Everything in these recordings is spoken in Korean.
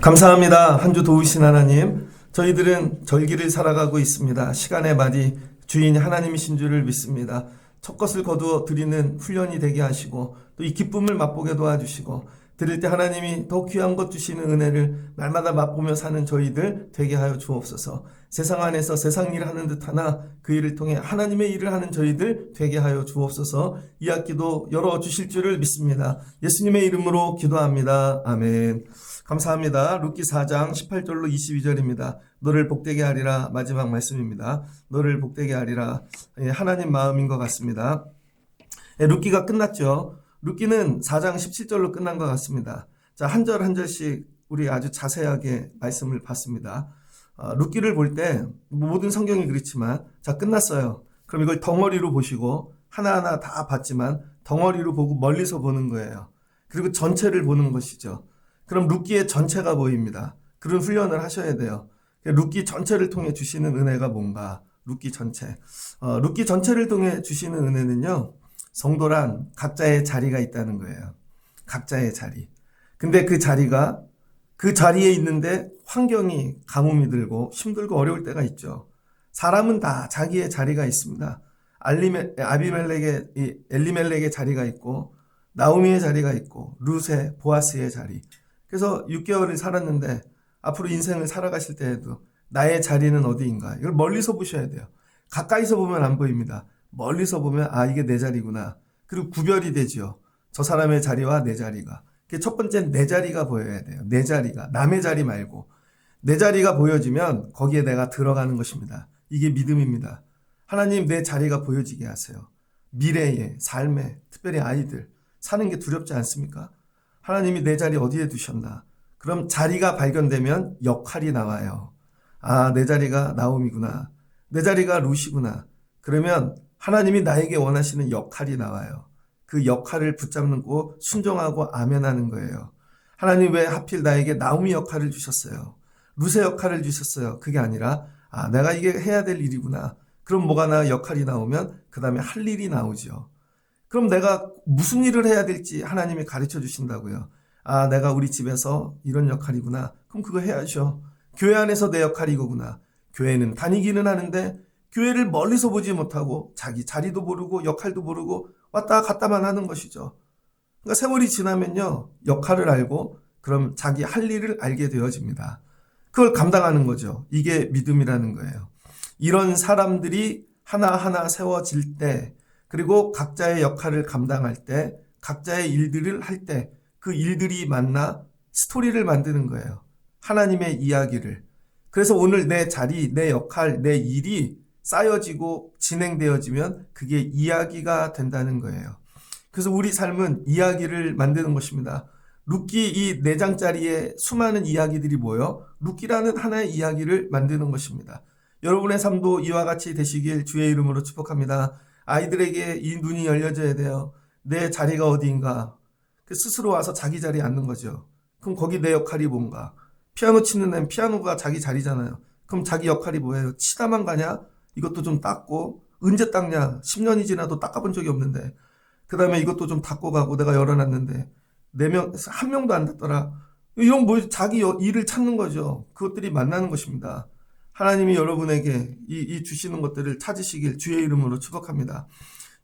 감사합니다. 한 주 도우신 하나님, 저희들은 절기를 살아가고 있습니다. 시간의 말이 주인 하나님이신 줄을 믿습니다. 첫 것을 거두어 드리는 훈련이 되게 하시고 또 이 기쁨을 맛보게 도와주시고 드릴 때 하나님이 더 귀한 것 주시는 은혜를 날마다 맛보며 사는 저희들 되게 하여 주옵소서. 세상 안에서 세상 일을 하는 듯 하나 그 일을 통해 하나님의 일을 하는 저희들 되게 하여 주옵소서. 이 학기도 열어주실 줄을 믿습니다. 예수님의 이름으로 기도합니다. 아멘. 감사합니다. 룻기 4장 18절로 22절입니다. 너를 복되게 하리라. 마지막 말씀입니다. 너를 복되게 하리라. 하나님 마음인 것 같습니다. 룻기가 끝났죠. 룻기는 4장 17절로 끝난 것 같습니다. 자, 한 절 한 절씩 우리 아주 자세하게 말씀을 봤습니다. 룻기를 볼 때 모든 성경이 그렇지만 자, 끝났어요. 그럼 이걸 덩어리로 보시고 하나하나 다 봤지만 덩어리로 보고 멀리서 보는 거예요. 그리고 전체를 보는 것이죠. 그럼 룻기의 전체가 보입니다. 그런 훈련을 하셔야 돼요. 룻기 전체를 통해 주시는 은혜가 뭔가? 룻기 전체. 룻기 전체를 통해 주시는 은혜는요. 성도란 각자의 자리가 있다는 거예요. 각자의 자리. 근데 그 자리에 있는데 환경이 가뭄이 들고 힘들고 어려울 때가 있죠. 사람은 다 자기의 자리가 있습니다. 엘리멜렉의 자리가 있고 나오미의 자리가 있고 룻의 보아스의 자리. 그래서 6개월을 살았는데 앞으로 인생을 살아가실 때에도 나의 자리는 어디인가? 이걸 멀리서 보셔야 돼요. 가까이서 보면 안 보입니다. 멀리서 보면 아, 이게 내 자리구나. 그리고 구별이 되죠. 저 사람의 자리와 내 자리가. 첫 번째는 내 자리가 보여야 돼요. 내 자리가. 남의 자리 말고. 내 자리가 보여지면 거기에 내가 들어가는 것입니다. 이게 믿음입니다. 하나님 내 자리가 보여지게 하세요. 미래에, 삶에, 특별히 아이들 사는 게 두렵지 않습니까? 하나님이 내 자리 어디에 두셨나? 그럼 자리가 발견되면 역할이 나와요. 아, 내 자리가 나옴이구나. 내 자리가 룻이구나. 그러면 하나님이 나에게 원하시는 역할이 나와요. 그 역할을 붙잡고 순종하고 아멘하는 거예요. 하나님 왜 하필 나에게 나오미 역할을 주셨어요? 룻의 역할을 주셨어요. 그게 아니라 아, 내가 이게 해야 될 일이구나. 그럼 뭐가 나 역할이 나오면 그 다음에 할 일이 나오죠. 그럼 내가 무슨 일을 해야 될지 하나님이 가르쳐 주신다고요. 아, 내가 우리 집에서 이런 역할이구나. 그럼 그거 해야죠. 교회 안에서 내 역할이 이거구나. 교회는 다니기는 하는데 교회를 멀리서 보지 못하고 자기 자리도 모르고 역할도 모르고 왔다 갔다만 하는 것이죠. 그러니까 세월이 지나면요. 역할을 알고 그럼 자기 할 일을 알게 되어집니다. 그걸 감당하는 거죠. 이게 믿음이라는 거예요. 이런 사람들이 하나하나 세워질 때 그리고 각자의 역할을 감당할 때 각자의 일들을 할 때 그 일들이 만나 스토리를 만드는 거예요. 하나님의 이야기를. 그래서 오늘 내 자리, 내 역할, 내 일이 쌓여지고 진행되어지면 그게 이야기가 된다는 거예요. 그래서 우리 삶은 이야기를 만드는 것입니다. 룻기 이 4장짜리의 수많은 이야기들이 모여 룻기라는 하나의 이야기를 만드는 것입니다. 여러분의 삶도 이와 같이 되시길 주의 이름으로 축복합니다. 아이들에게 이 눈이 열려져야 돼요. 내 자리가 어디인가? 스스로 와서 자기 자리에 앉는 거죠. 그럼 거기 내 역할이 뭔가? 피아노 치는 애는 피아노가 자기 자리잖아요. 그럼 자기 역할이 뭐예요? 치다만 가냐? 이것도 좀 닦고. 언제 닦냐? 10년이 지나도 닦아본 적이 없는데. 그 다음에 이것도 좀 닦고 가고 내가 열어놨는데 4명, 1명도 안 닦더라. 이런 뭐 자기 일을 찾는 거죠. 그것들이 만나는 것입니다. 하나님이 여러분에게 이 주시는 것들을 찾으시길 주의 이름으로 축복합니다.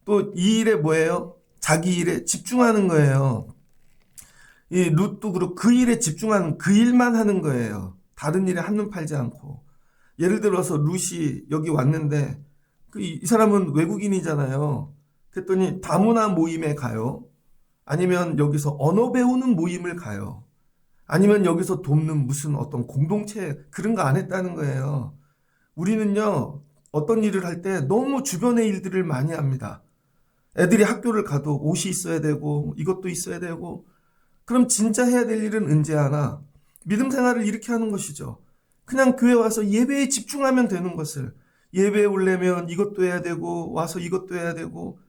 또 이 일에 뭐예요? 자기 일에 집중하는 거예요. 이 룻도 그렇고 그 일에 집중하는 그 일만 하는 거예요. 다른 일에 한눈 팔지 않고. 예를 들어서 룻이 여기 왔는데 이 사람은 외국인이잖아요. 그랬더니 다문화 모임에 가요. 아니면 여기서 언어 배우는 모임을 가요. 아니면 여기서 돕는 무슨 어떤 공동체 그런 거 안 했다는 거예요. 우리는요. 어떤 일을 할 때 너무 주변의 일들을 많이 합니다. 애들이 학교를 가도 옷이 있어야 되고 이것도 있어야 되고 그럼 진짜 해야 될 일은 언제 하나? 믿음 생활을 이렇게 하는 것이죠. 그냥 교회 와서 예배에 집중하면 되는 것을 예배에 오려면 이것도 해야 되고 와서 이것도 해야 되고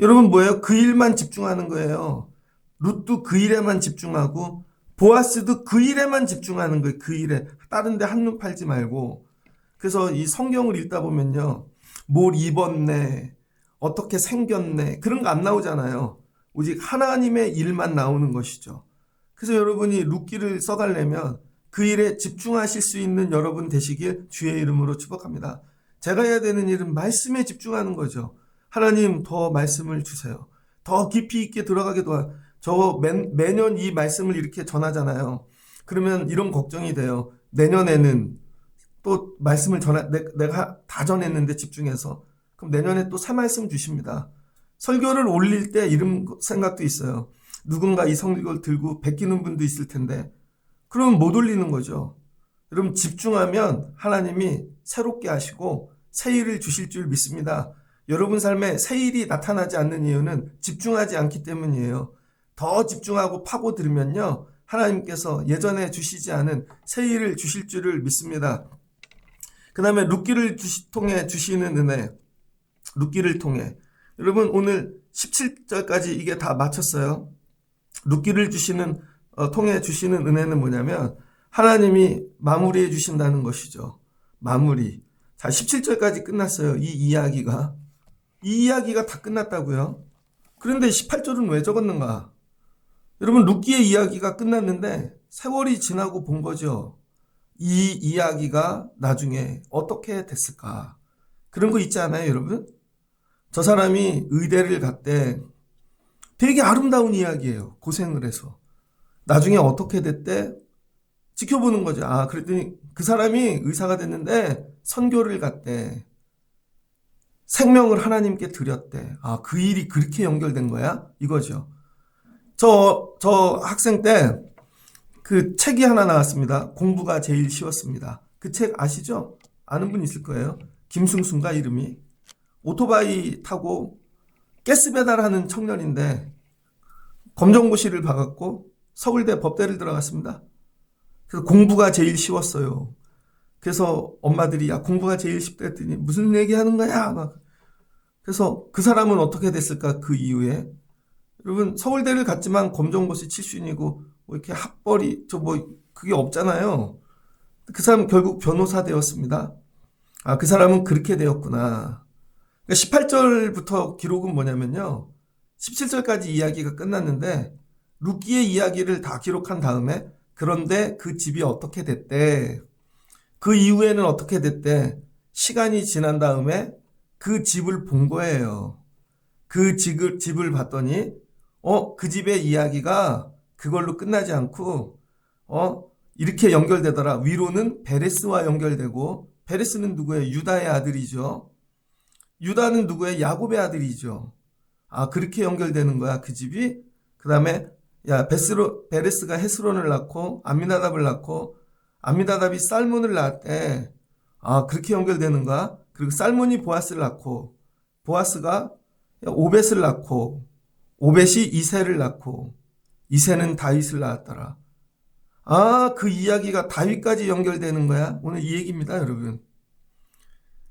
여러분 뭐예요? 그 일만 집중하는 거예요. 룻도 그 일에만 집중하고 보아스도 그 일에만 집중하는 거예요. 그 일에 다른 데 한눈 팔지 말고. 그래서 이 성경을 읽다 보면요. 뭘 입었네 어떻게 생겼네. 그런 거 안 나오잖아요. 오직 하나님의 일만 나오는 것이죠. 그래서 여러분이 룻기를 써가려면 그 일에 집중하실 수 있는 여러분 되시길 주의 이름으로 축복합니다. 제가 해야 되는 일은 말씀에 집중하는 거죠. 하나님 더 말씀을 주세요. 더 깊이 있게 들어가게 도와. 저 매년 이 말씀을 이렇게 전하잖아요. 그러면 이런 걱정이 돼요. 내년에는 또 말씀을 내가 다 전했는데 집중해서. 그럼 내년에 또 새 말씀 주십니다. 설교를 올릴 때 이런 생각도 있어요. 누군가 이 설교를 들고 베끼는 분도 있을 텐데 그러면 못 올리는 거죠. 여러분 집중하면 하나님이 새롭게 하시고 새 일을 주실 줄 믿습니다. 여러분 삶에 새 일이 나타나지 않는 이유는 집중하지 않기 때문이에요. 더 집중하고 파고들면요. 하나님께서 예전에 주시지 않은 새 일을 주실 줄을 믿습니다. 그 다음에 룻기를 통해 주시는 은혜. 룻기를 통해. 여러분 오늘 17절까지 이게 다 마쳤어요. 룻기를 통해 주시는 은혜는 뭐냐면 하나님이 마무리해 주신다는 것이죠. 마무리. 자, 17절까지 끝났어요. 이 이야기가 다 끝났다고요. 그런데 18절은 왜 적었는가? 여러분 룻기의 이야기가 끝났는데 세월이 지나고 본 거죠. 이 이야기가 나중에 어떻게 됐을까? 그런 거 있지 않아요, 여러분? 저 사람이 의대를 갔대. 되게 아름다운 이야기예요. 고생을 해서. 나중에 어떻게 됐대? 지켜보는 거죠. 아, 그랬더니 그 사람이 의사가 됐는데 선교를 갔대. 생명을 하나님께 드렸대. 아, 그 일이 그렇게 연결된 거야? 이거죠. 저 학생 때 그 책이 하나 나왔습니다. 공부가 제일 쉬웠습니다. 그 책 아시죠? 아는 분 있을 거예요. 김승순가 이름이. 오토바이 타고 가스 배달하는 청년인데 검정고시를 봐갖고 서울대 법대를 들어갔습니다. 그래서 공부가 제일 쉬웠어요. 그래서 엄마들이 야 공부가 제일 쉽다 했더니 무슨 얘기하는 거야 막. 그래서 그 사람은 어떻게 됐을까 그 이후에. 여러분 서울대를 갔지만 검정고시 출신이고 뭐 이렇게 학벌이 그게 없잖아요. 그 사람 결국 변호사 되었습니다. 아, 그 사람은 그렇게 되었구나. 18절부터 기록은 뭐냐면요. 17절까지 이야기가 끝났는데 룻기의 이야기를 다 기록한 다음에 그런데 그 집이 어떻게 됐대. 그 이후에는 어떻게 됐대. 시간이 지난 다음에 그 집을 본 거예요. 그 집을 봤더니 그 집의 이야기가 그걸로 끝나지 않고 이렇게 연결되더라. 위로는 베레스와 연결되고 베레스는 누구예요? 유다의 아들이죠. 유다는 누구예요? 야곱의 아들이죠. 아, 그렇게 연결되는 거야, 그 집이. 그 다음에, 베레스가 헤스론을 낳고, 암미나답을 낳고, 암미나답이 살몬을 낳았대. 아, 그렇게 연결되는 거야. 그리고 살몬이 보아스를 낳고, 보아스가 오벳을 낳고, 오벳이 이새를 낳고, 이새는 다윗을 낳았더라. 아, 그 이야기가 다윗까지 연결되는 거야. 오늘 이 얘기입니다, 여러분.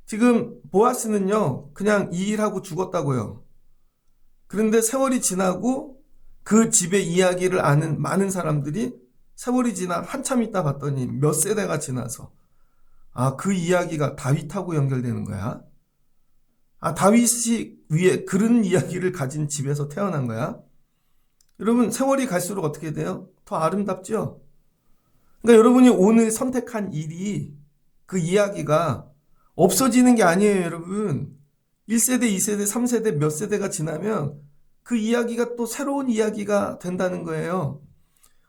지금 보아스는요, 그냥 이 일하고 죽었다고요. 그런데 세월이 지나고 그 집의 이야기를 아는 많은 사람들이 세월이 지나 한참 있다 봤더니 몇 세대가 지나서 아, 그 이야기가 다윗하고 연결되는 거야. 아, 다윗이 위에 그런 이야기를 가진 집에서 태어난 거야. 여러분, 세월이 갈수록 어떻게 돼요? 더 아름답죠? 그러니까 여러분이 오늘 선택한 일이 그 이야기가 없어지는 게 아니에요, 여러분. 1세대, 2세대, 3세대 몇 세대가 지나면 그 이야기가 또 새로운 이야기가 된다는 거예요.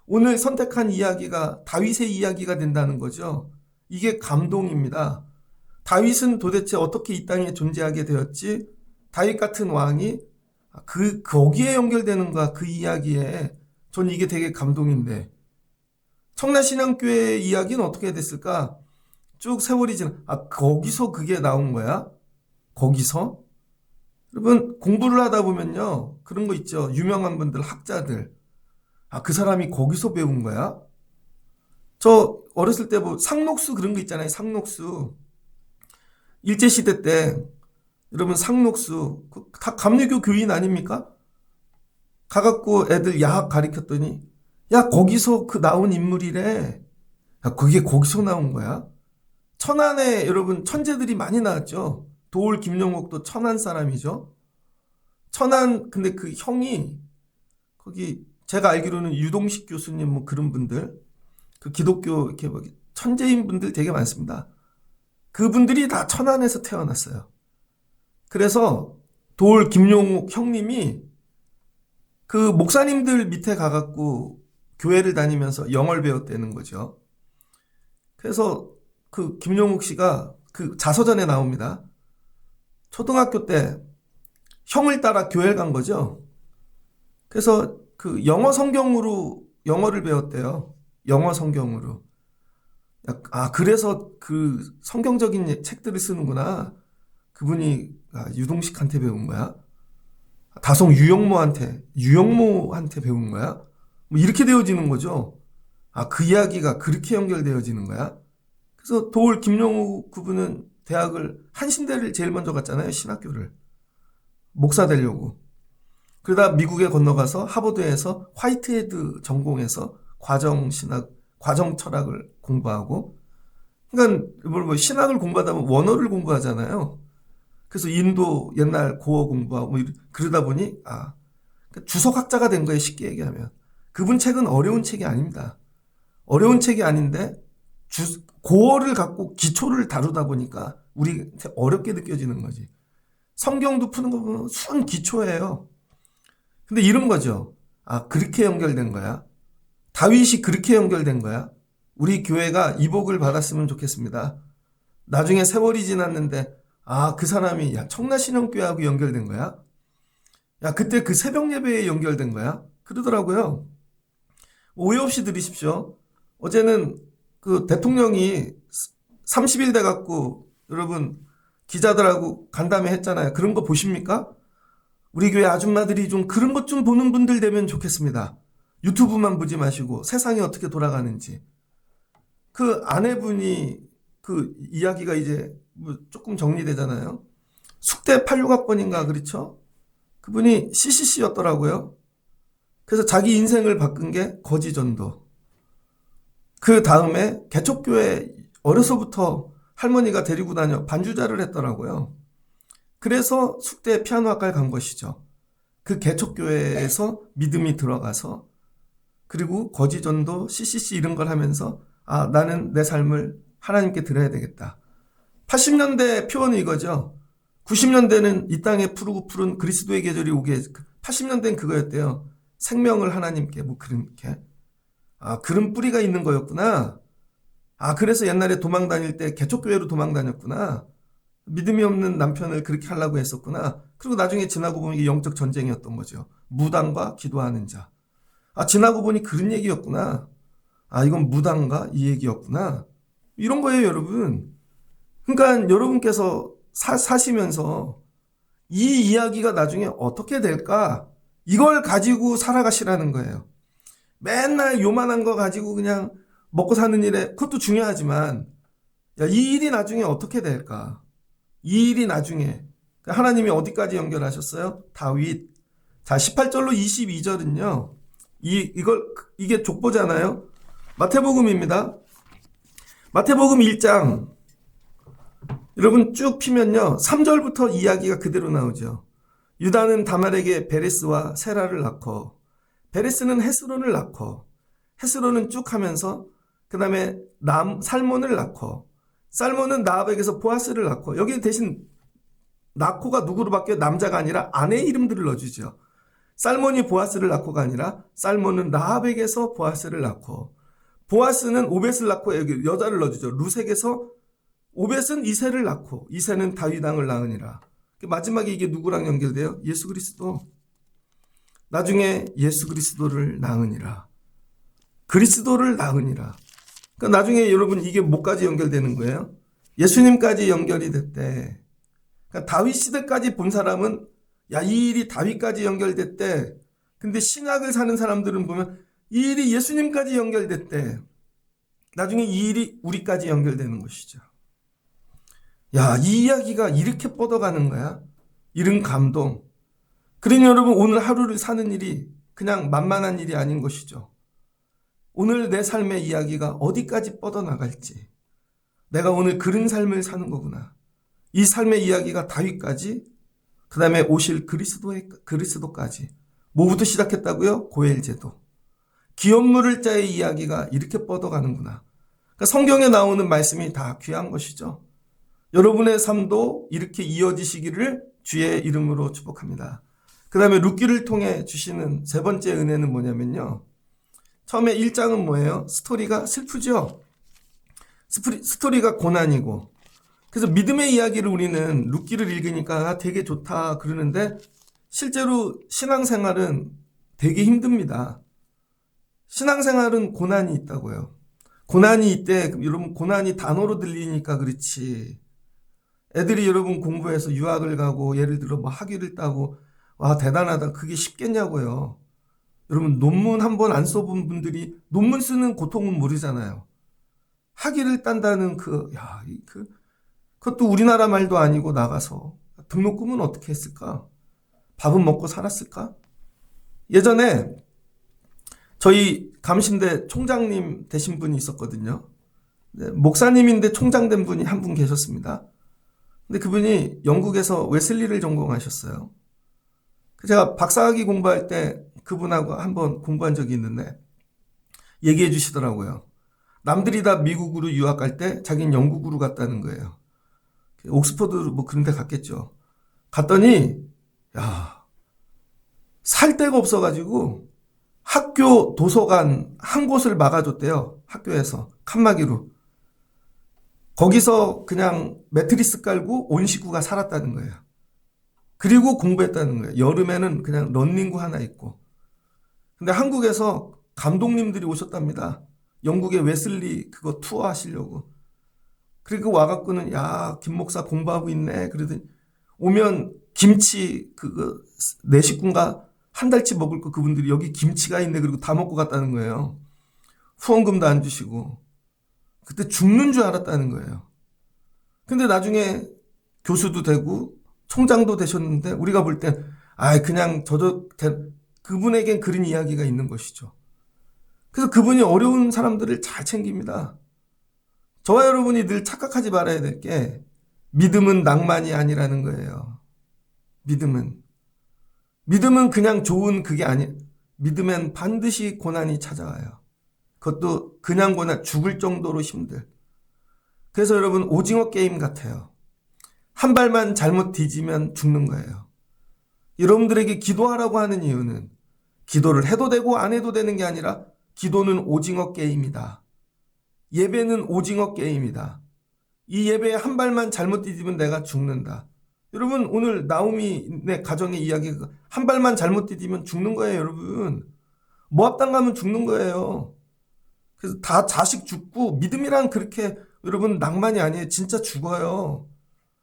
오늘 선택한 이야기가 다윗의 이야기가 된다는 거죠. 이게 감동입니다. 다윗은 도대체 어떻게 이 땅에 존재하게 되었지? 다윗 같은 왕이 거기에 연결되는가, 그 이야기에. 전 이게 되게 감동인데. 청라신앙교회의 이야기는 어떻게 됐을까? 쭉 세월이 거기서 그게 나온 거야? 거기서? 여러분, 공부를 하다 보면요. 그런 거 있죠. 유명한 분들, 학자들. 아, 그 사람이 거기서 배운 거야? 저 어렸을 때 상록수 그런 거 있잖아요. 상록수. 일제시대 때, 여러분, 상록수. 다 감리교 교인 아닙니까? 가갖고 애들 야학 가르쳤더니, 야, 거기서 나온 인물이래. 야, 그게 거기서 나온 거야? 천안에 여러분 천재들이 많이 나왔죠. 도올 김영옥도 천안 사람이죠. 근데 그 형이 거기 제가 알기로는 유동식 교수님 뭐 그런 분들 그 기독교 이렇게 뭐 천재인 분들 되게 많습니다. 그분들이 다 천안에서 태어났어요. 그래서 돌 김용욱 형님이 그 목사님들 밑에 가갖고 교회를 다니면서 영어를 배웠다는 거죠. 그래서 그 김용욱 씨가 그 자서전에 나옵니다. 초등학교 때 형을 따라 교회를 간 거죠. 그래서 그 영어 성경으로 영어를 배웠대요. 영어 성경으로. 그래서 그 성경적인 책들을 쓰는구나. 그분이 유동식한테 배운 거야? 다송 유영모한테 배운 거야? 뭐 이렇게 되어지는 거죠. 그 이야기가 그렇게 연결되어지는 거야? 그래서 돌 김용우 그분은 대학을 한신대를 제일 먼저 갔잖아요. 신학교를. 목사 되려고. 그러다 미국에 건너가서 하버드에서 화이트헤드 전공해서 과정 철학을 공부하고, 그러니까 뭐 신학을 공부하다 보면 원어를 공부하잖아요. 그래서 인도 옛날 고어 공부하고 그러다 보니 주석학자가 된 거예요. 쉽게 얘기하면. 그분 책은 어려운 책이 아닙니다. 어려운 책이 아닌데 고어를 갖고 기초를 다루다 보니까 우리한테 어렵게 느껴지는 거지. 성경도 푸는 거 보면 순 기초예요. 근데 이런 거죠. 그렇게 연결된 거야. 다윗이 그렇게 연결된 거야. 우리 교회가 이 복을 받았으면 좋겠습니다. 나중에 세월이 지났는데 그 사람이 청라신앙교회하고 연결된 거야. 그때 그 새벽 예배에 연결된 거야. 그러더라고요. 오해 없이 들으십시오. 어제는 그 대통령이 30일 돼갖고 여러분 기자들하고 간담회 했잖아요. 그런 거 보십니까? 우리 교회 아줌마들이 좀 그런 것 좀 보는 분들 되면 좋겠습니다. 유튜브만 보지 마시고 세상이 어떻게 돌아가는지. 그 아내분이 그 이야기가 이제 뭐 조금 정리되잖아요. 숙대 86학번인가 그렇죠? 그분이 CCC였더라고요. 그래서 자기 인생을 바꾼 게 거지전도. 그 다음에 개척교회 어려서부터 할머니가 데리고 다녀 반주자를 했더라고요. 그래서 숙대 피아노학과에 간 것이죠. 그 개척교회에서 믿음이 들어가서 그리고 거지전도 CCC 이런 걸 하면서 나는 내 삶을 하나님께 드려야 되겠다. 80년대 표현은 이거죠. 90년대는 이 땅에 푸르고 푸른 그리스도의 계절이 오게 80년대는 그거였대요. 생명을 하나님께 뭐 그렇게 그런 뿌리가 있는 거였구나. 그래서 옛날에 도망 다닐 때 개척교회로 도망 다녔구나. 믿음이 없는 남편을 그렇게 하려고 했었구나. 그리고 나중에 지나고 보면 이게 영적 전쟁이었던 거죠. 무당과 기도하는 자. 지나고 보니 그런 얘기였구나. 이건 무당과 이 얘기였구나. 이런 거예요, 여러분. 그러니까 여러분께서 사시면서 이 이야기가 나중에 어떻게 될까? 이걸 가지고 살아가시라는 거예요. 맨날 요만한 거 가지고 그냥 먹고 사는 일에 그것도 중요하지만 이 일이 나중에 어떻게 될까? 이 일이 나중에 하나님이 어디까지 연결하셨어요? 다윗. 자, 18절로 22절은요. 이게 족보잖아요. 마태복음입니다. 마태복음 1장. 여러분 쭉 피면요. 3절부터 이야기가 그대로 나오죠. 유다는 다말에게 베레스와 세라를 낳고 베레스는 헤스론을 낳고 헤스론은 쭉 하면서 그 다음에 살몬을 낳고 살몬은 나합에게서 보아스를 낳고 여기 대신 낳고가 누구로 바뀌어요? 남자가 아니라 아내의 이름들을 넣어주죠. 살몬이 보아스를 낳고가 아니라 살몬은 나합에게서 보아스를 낳고 보아스는 오벳을 낳고 여기 여자를 넣어주죠. 루색에서 오벳은 이새를 낳고 이새는 다윗 왕을 낳으니라. 마지막에 이게 누구랑 연결돼요? 예수 그리스도. 나중에 예수 그리스도를 낳으니라. 그리스도를 낳으니라. 그러니까 나중에 여러분 이게 뭐까지 연결되는 거예요? 예수님까지 연결이 됐대. 그러니까 다윗 시대까지 본 사람은 이 일이 다윗까지 연결됐대. 근데 신약을 사는 사람들은 보면 이 일이 예수님까지 연결됐대. 나중에 이 일이 우리까지 연결되는 것이죠. 이 이야기가 이렇게 뻗어가는 거야. 이런 감동. 그러니 여러분 오늘 하루를 사는 일이 그냥 만만한 일이 아닌 것이죠. 오늘 내 삶의 이야기가 어디까지 뻗어나갈지. 내가 오늘 그런 삶을 사는 거구나. 이 삶의 이야기가 다윗까지 그 다음에 오실 그리스도까지. 뭐부터 시작했다고요? 고엘제도. 기업 물을 자의 이야기가 이렇게 뻗어가는구나. 그러니까 성경에 나오는 말씀이 다 귀한 것이죠. 여러분의 삶도 이렇게 이어지시기를 주의 이름으로 축복합니다. 그 다음에 룻기를 통해 주시는 세 번째 은혜는 뭐냐면요. 처음에 1장은 뭐예요? 스토리가 슬프죠. 스토리가 고난이고. 그래서 믿음의 이야기를 우리는 룻기를 읽으니까 되게 좋다 그러는데 실제로 신앙생활은 되게 힘듭니다. 신앙생활은 고난이 있다고요. 고난이 있대. 여러분 고난이 단어로 들리니까 그렇지. 애들이 여러분 공부해서 유학을 가고 예를 들어 뭐 학위를 따고 와 대단하다. 그게 쉽겠냐고요. 여러분 논문 한 번 안 써본 분들이 논문 쓰는 고통은 모르잖아요. 학위를 딴다는 그것도 우리나라 말도 아니고 나가서 등록금은 어떻게 했을까? 밥은 먹고 살았을까? 예전에 저희 감신대 총장님 되신 분이 있었거든요. 네, 목사님인데 총장 된 분이 한 분 계셨습니다. 근데 그분이 영국에서 웨슬리를 전공하셨어요. 제가 박사학위 공부할 때 그분하고 한번 공부한 적이 있는데 얘기해 주시더라고요. 남들이 다 미국으로 유학 갈 때 자기는 영국으로 갔다는 거예요. 옥스퍼드 뭐 그런 데 갔겠죠. 갔더니 살 데가 없어가지고 학교 도서관 한 곳을 막아줬대요. 학교에서 칸막이로. 거기서 그냥 매트리스 깔고 온 식구가 살았다는 거예요. 그리고 공부했다는 거예요. 여름에는 그냥 런닝구 하나 있고. 근데 한국에서 감독님들이 오셨답니다. 영국의 웨슬리 그거 투어 하시려고. 그리고 와갖고는 김 목사 공부하고 있네. 그러더니 오면 김치 그거 네 식구인가 한 달치 먹을 거 그분들이 여기 김치가 있네. 그리고 다 먹고 갔다는 거예요. 후원금도 안 주시고. 그때 죽는 줄 알았다는 거예요. 근데 나중에 교수도 되고 총장도 되셨는데 우리가 볼 땐 그냥 그분에겐 그런 이야기가 있는 것이죠. 그래서 그분이 어려운 사람들을 잘 챙깁니다. 저와 여러분이 늘 착각하지 말아야 될 게 믿음은 낭만이 아니라는 거예요. 믿음은 그냥 좋은 그게 아니에요. 믿으면 반드시 고난이 찾아와요. 그것도 그냥 고난, 죽을 정도로 힘들. 그래서 여러분 오징어 게임 같아요. 한 발만 잘못 뒤지면 죽는 거예요. 여러분들에게 기도하라고 하는 이유는 기도를 해도 되고 안 해도 되는 게 아니라 기도는 오징어 게임이다. 예배는 오징어 게임이다. 이 예배에 한 발만 잘못 뒤지면 내가 죽는다. 여러분 오늘 나오미네 가정의 이야기가 한 발만 잘못 디디면 죽는 거예요. 여러분 모압당 가면 죽는 거예요. 그래서 다 자식 죽고 믿음이란 그렇게 여러분 낭만이 아니에요. 진짜 죽어요.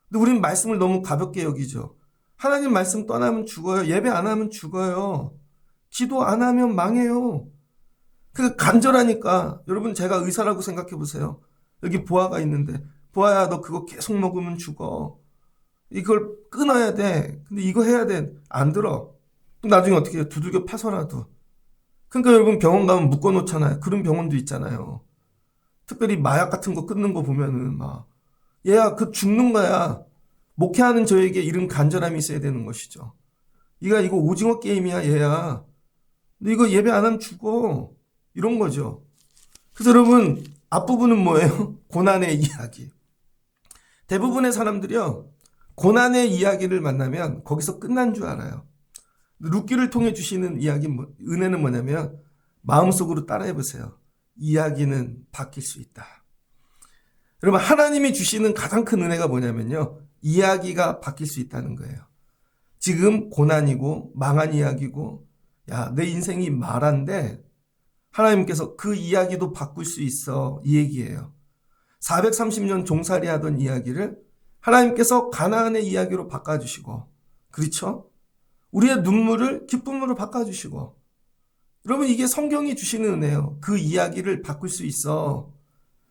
근데 우리는 말씀을 너무 가볍게 여기죠. 하나님 말씀 떠나면 죽어요. 예배 안 하면 죽어요. 기도 안 하면 망해요. 그 간절하니까 여러분 제가 의사라고 생각해 보세요. 여기 보아가 있는데 보아야 너 그거 계속 먹으면 죽어. 이걸 끊어야 돼. 근데 이거 해야 돼. 안 들어. 나중에 어떻게 해요? 두들겨 패서라도. 그러니까 여러분 병원 가면 묶어놓잖아요. 그런 병원도 있잖아요. 특별히 마약 같은 거 끊는 거 보면은 얘야 그 죽는 거야. 목회하는 저에게 이런 간절함이 있어야 되는 것이죠. 이거 오징어 게임이야 얘야. 근데 이거 예배 안 하면 죽어. 이런 거죠. 그래서 여러분 앞부분은 뭐예요? 고난의 이야기. 대부분의 사람들이요. 고난의 이야기를 만나면 거기서 끝난 줄 알아요. 룻기를 통해 주시는 은혜는 뭐냐면 마음속으로 따라해 보세요. 이야기는 바뀔 수 있다. 여러분 하나님이 주시는 가장 큰 은혜가 뭐냐면요. 이야기가 바뀔 수 있다는 거예요. 지금 고난이고 망한 이야기고 내 인생이 말한데 하나님께서 그 이야기도 바꿀 수 있어. 이 얘기예요. 430년 종살이 하던 이야기를 하나님께서 가나안의 이야기로 바꿔주시고 그렇죠? 우리의 눈물을 기쁨으로 바꿔주시고 여러분 이게 성경이 주시는 은혜예요. 그 이야기를 바꿀 수 있어.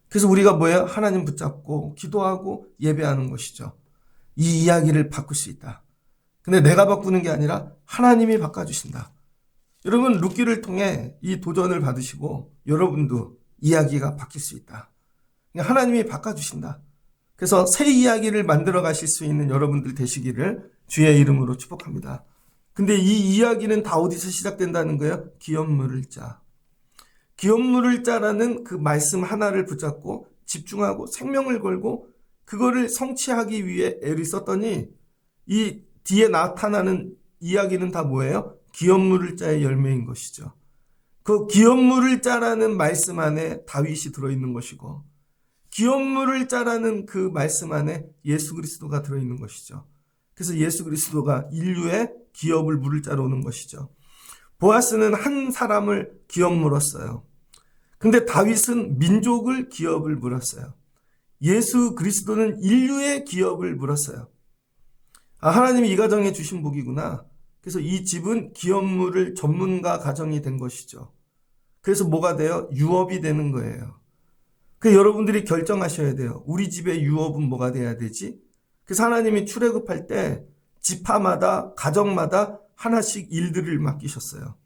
그래서 우리가 뭐예요? 하나님 붙잡고 기도하고 예배하는 것이죠. 이 이야기를 바꿀 수 있다. 근데 내가 바꾸는 게 아니라 하나님이 바꿔주신다. 여러분 룻기를 통해 이 도전을 받으시고 여러분도 이야기가 바뀔 수 있다. 하나님이 바꿔주신다. 그래서 새 이야기를 만들어 가실 수 있는 여러분들 되시기를 주의 이름으로 축복합니다. 근데 이 이야기는 다 어디서 시작된다는 거예요? 기업 물을 자. 기업 물을 자라는 그 말씀 하나를 붙잡고 집중하고 생명을 걸고 그거를 성취하기 위해 애를 썼더니 이 뒤에 나타나는 이야기는 다 뭐예요? 기업 물을 자의 열매인 것이죠. 그 기업 물을 자라는 말씀 안에 다윗이 들어있는 것이고 기업 물을 자라는 그 말씀 안에 예수 그리스도가 들어있는 것이죠. 그래서 예수 그리스도가 인류의 기업을 물을 자로 오는 것이죠. 보아스는 한 사람을 기업 물었어요. 근데 다윗은 민족을 기업을 물었어요. 예수 그리스도는 인류의 기업을 물었어요. 하나님이 이 가정에 주신 복이구나. 그래서 이 집은 기업 물을 전문가 가정이 된 것이죠. 그래서 뭐가 돼요? 유업이 되는 거예요. 그래서 여러분들이 결정하셔야 돼요. 우리 집의 유업은 뭐가 돼야 되지? 그래서 하나님이 출애굽할 때 지파마다 가정마다 하나씩 일들을 맡기셨어요.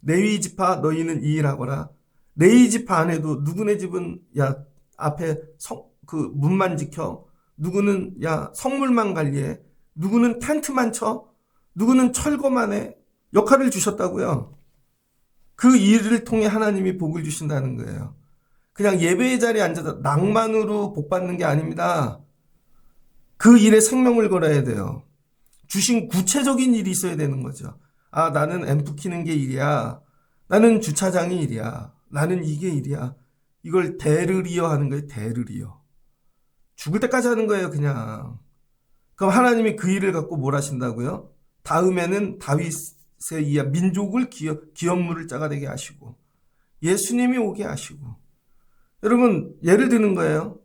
레위 지파 너희는 이 일하거라. 레위 지파 안에도 누구네 집은 야 앞에 그 문만 지켜, 누구는 야 성물만 관리해, 누구는 텐트만 쳐, 누구는 철거만 해. 역할을 주셨다고요. 그 일을 통해 하나님이 복을 주신다는 거예요. 그냥 예배의 자리에 앉아서 낭만으로 복 받는 게 아닙니다. 그 일에 생명을 걸어야 돼요. 주신 구체적인 일이 있어야 되는 거죠. 나는 앰프 키는 게 일이야. 나는 주차장이 일이야. 나는 이게 일이야. 이걸 대르리어 하는 거예요. 대르리어. 죽을 때까지 하는 거예요. 그냥. 그럼 하나님이 그 일을 갖고 뭘 하신다고요? 다음에는 다윗의 이 민족을 기업 물을 자가 되게 하시고 예수님이 오게 하시고. 여러분 예를 드는 거예요.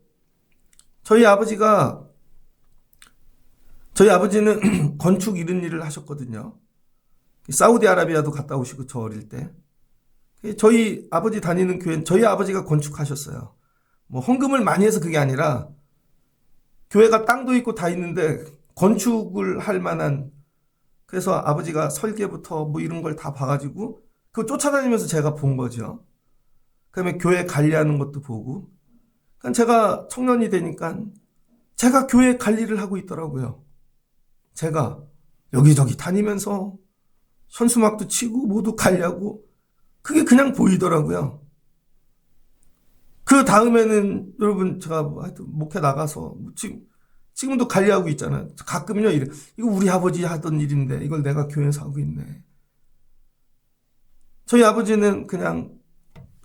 저희 아버지는 건축 이런 일을 하셨거든요. 사우디아라비아도 갔다 오시고 저 어릴 때. 저희 아버지 다니는 교회는 저희 아버지가 건축하셨어요. 뭐 헌금을 많이 해서 그게 아니라 교회가 땅도 있고 다 있는데 건축을 할 만한, 그래서 아버지가 설계부터 뭐 이런 걸 다 봐가지고 그거 쫓아다니면서 제가 본 거죠. 그다음에 교회 관리하는 것도 보고. 그러니까 제가 청년이 되니까 제가 교회 관리를 하고 있더라고요. 제가 여기저기 다니면서 현수막도 치고 모두 관리하고 그게 그냥 보이더라고요. 그 다음에는 여러분 제가 하여튼 목회 나가서 지금도 관리하고 있잖아요. 가끔요 이래. 이거 우리 아버지 하던 일인데 이걸 내가 교회에서 하고 있네. 저희 아버지는 그냥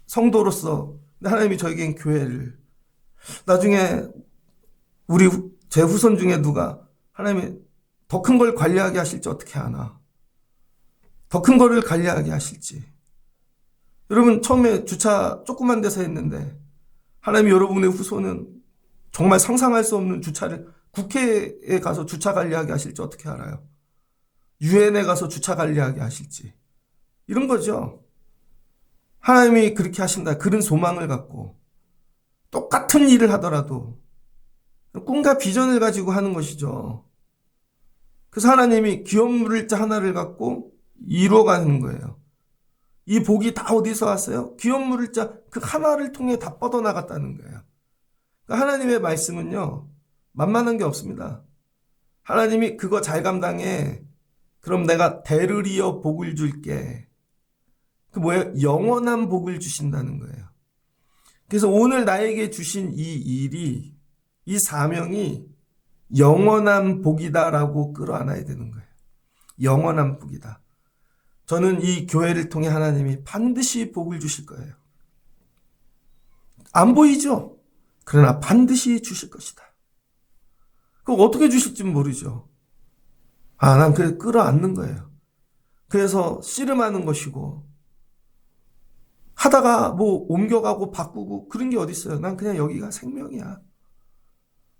성도로서 하나님이 저에겐 교회를, 나중에 제 후손 중에 누가 하나님이 더 큰 걸 관리하게 하실지 어떻게 아나. 더 큰 거를 관리하게 하실지. 여러분 처음에 주차 조그만 데서 했는데 하나님이 여러분의 후손은 정말 상상할 수 없는 주차를 국회에 가서 주차 관리하게 하실지 어떻게 알아요? 유엔에 가서 주차 관리하게 하실지. 이런 거죠. 하나님이 그렇게 하신다. 그런 소망을 갖고 똑같은 일을 하더라도 꿈과 비전을 가지고 하는 것이죠. 그래서 하나님이 기업 물을 자 하나를 갖고 이루어가는 거예요. 이 복이 다 어디서 왔어요? 기업 물을 자 그 하나를 통해 다 뻗어나갔다는 거예요. 그러니까 하나님의 말씀은요, 만만한 게 없습니다. 하나님이 그거 잘 감당해. 그럼 내가 대르리어 복을 줄게. 그 뭐예요? 영원한 복을 주신다는 거예요. 그래서 오늘 나에게 주신 이 일이, 이 사명이 영원한 복이다라고 끌어안아야 되는 거예요. 영원한 복이다. 저는 이 교회를 통해 하나님이 반드시 복을 주실 거예요. 안 보이죠? 그러나 반드시 주실 것이다. 그럼 어떻게 주실지 모르죠. 난 그래 끌어안는 거예요. 그래서 씨름하는 것이고, 하다가 뭐 옮겨가고 바꾸고 그런 게 어디 있어요. 난 그냥 여기가 생명이야.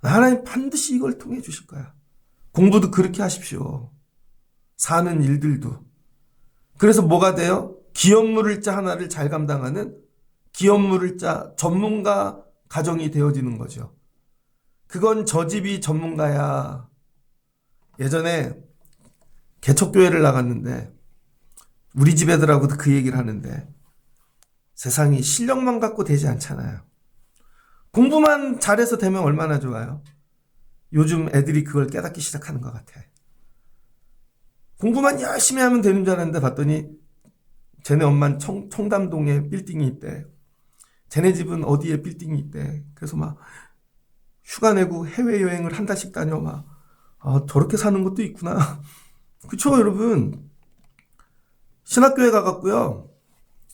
하나님 반드시 이걸 통해 주실 거야. 공부도 그렇게 하십시오. 사는 일들도. 그래서 뭐가 돼요? 기업 물을 자 하나를 잘 감당하는 기업 물을 자 전문가 가정이 되어지는 거죠. 그건 저 집이 전문가야. 예전에 개척교회를 나갔는데 우리 집 애들하고도 그 얘기를 하는데, 세상이 실력만 갖고 되지 않잖아요. 공부만 잘해서 되면 얼마나 좋아요. 요즘 애들이 그걸 깨닫기 시작하는 것 같아. 공부만 열심히 하면 되는 줄 알았는데 봤더니 쟤네 엄마는 청담동에 빌딩이 있대. 쟤네 집은 어디에 빌딩이 있대. 그래서 막 휴가 내고 해외여행을 한 달씩 다녀. 막 저렇게 사는 것도 있구나. 그쵸 여러분. 신학교에 가갖고요.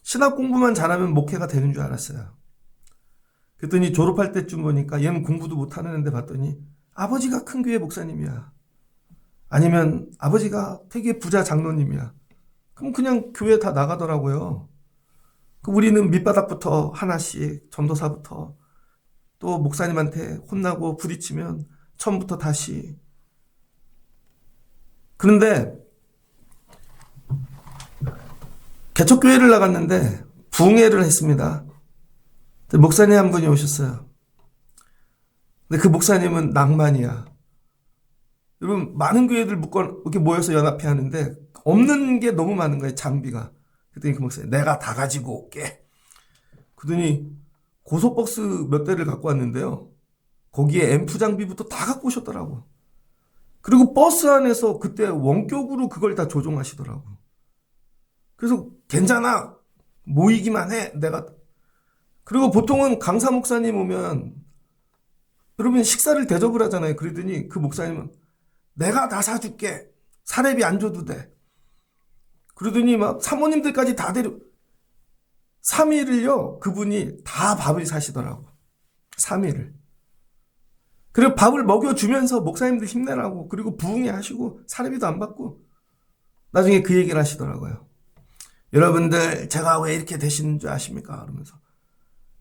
신학 공부만 잘하면 목회가 되는 줄 알았어요. 그랬더니 졸업할 때쯤 보니까 얘는 공부도 못하는 애인데 봤더니 아버지가 큰 교회 목사님이야. 아니면 아버지가 되게 부자 장로님이야. 그럼 그냥 교회 다 나가더라고요. 우리는 밑바닥부터 하나씩, 전도사부터 또 목사님한테 혼나고 부딪히면 처음부터 다시. 그런데 개척교회를 나갔는데 부흥회를 했습니다. 목사님 한 분이 오셨어요. 근데 그 목사님은 낭만이야. 여러분 많은 교회들 이렇게 모여서 연합회 하는데 없는 게 너무 많은 거예요. 장비가. 그랬더니 그 목사님 내가 다 가지고 올게. 그러더니 고속버스 몇 대를 갖고 왔는데요. 거기에 앰프 장비부터 다 갖고 오셨더라고. 그리고 버스 안에서 그때 원격으로 그걸 다 조종하시더라고. 그래서 괜찮아. 모이기만 해. 내가. 그리고 보통은 강사 목사님 오면 여러분 식사를 대접을 하잖아요. 그러더니 그 목사님은 내가 다 사줄게. 사례비 안 줘도 돼. 그러더니 막 사모님들까지 다 3일을요. 그분이 다 밥을 사시더라고. 3일을. 그리고 밥을 먹여주면서 목사님들 힘내라고. 그리고 부흥회 하시고 사례비도 안 받고. 나중에 그 얘기를 하시더라고요. 여러분들 제가 왜 이렇게 되시는 줄 아십니까? 그러면서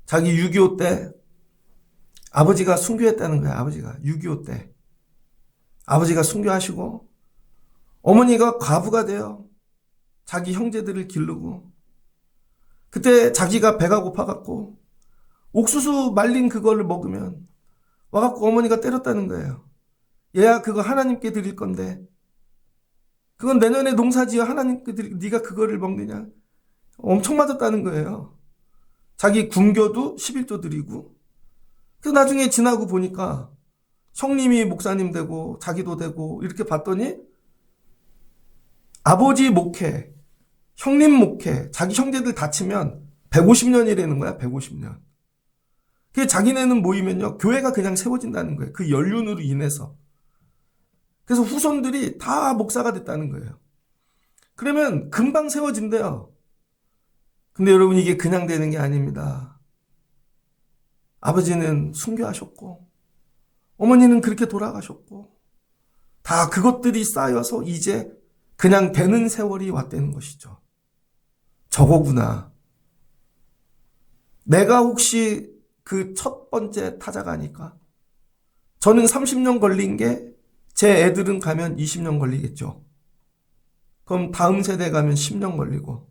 자기 6.25 때 아버지가 순교했다는 거야. 아버지가 6.25 때 아버지가 순교하시고 어머니가 과부가 돼요. 자기 형제들을 기르고 그때 자기가 배가 고파갖고 옥수수 말린 그거를 먹으면 와갖고 어머니가 때렸다는 거예요. 얘야 그거 하나님께 드릴 건데 그건 내년에 농사지어 하나님께 드릴 네가 그거를 먹느냐. 엄청 맞았다는 거예요. 자기 군교도 11조 드리고 그 나중에 지나고 보니까 형님이 목사님 되고 자기도 되고 이렇게 봤더니 아버지 목회, 형님 목회, 자기 형제들 다치면 150년이라는 거야. 150년. 그 자기네는 모이면요. 교회가 그냥 세워진다는 거예요. 그 연륜으로 인해서. 그래서 후손들이 다 목사가 됐다는 거예요. 그러면 금방 세워진대요. 근데 여러분 이게 그냥 되는 게 아닙니다. 아버지는 순교하셨고 어머니는 그렇게 돌아가셨고 다 그것들이 쌓여서 이제 그냥 되는 세월이 왔다는 것이죠. 저거구나. 내가 혹시 그 첫 번째 타자가 아닐까? 저는 30년 걸린 게 제 애들은 가면 20년 걸리겠죠. 그럼 다음 세대 가면 10년 걸리고.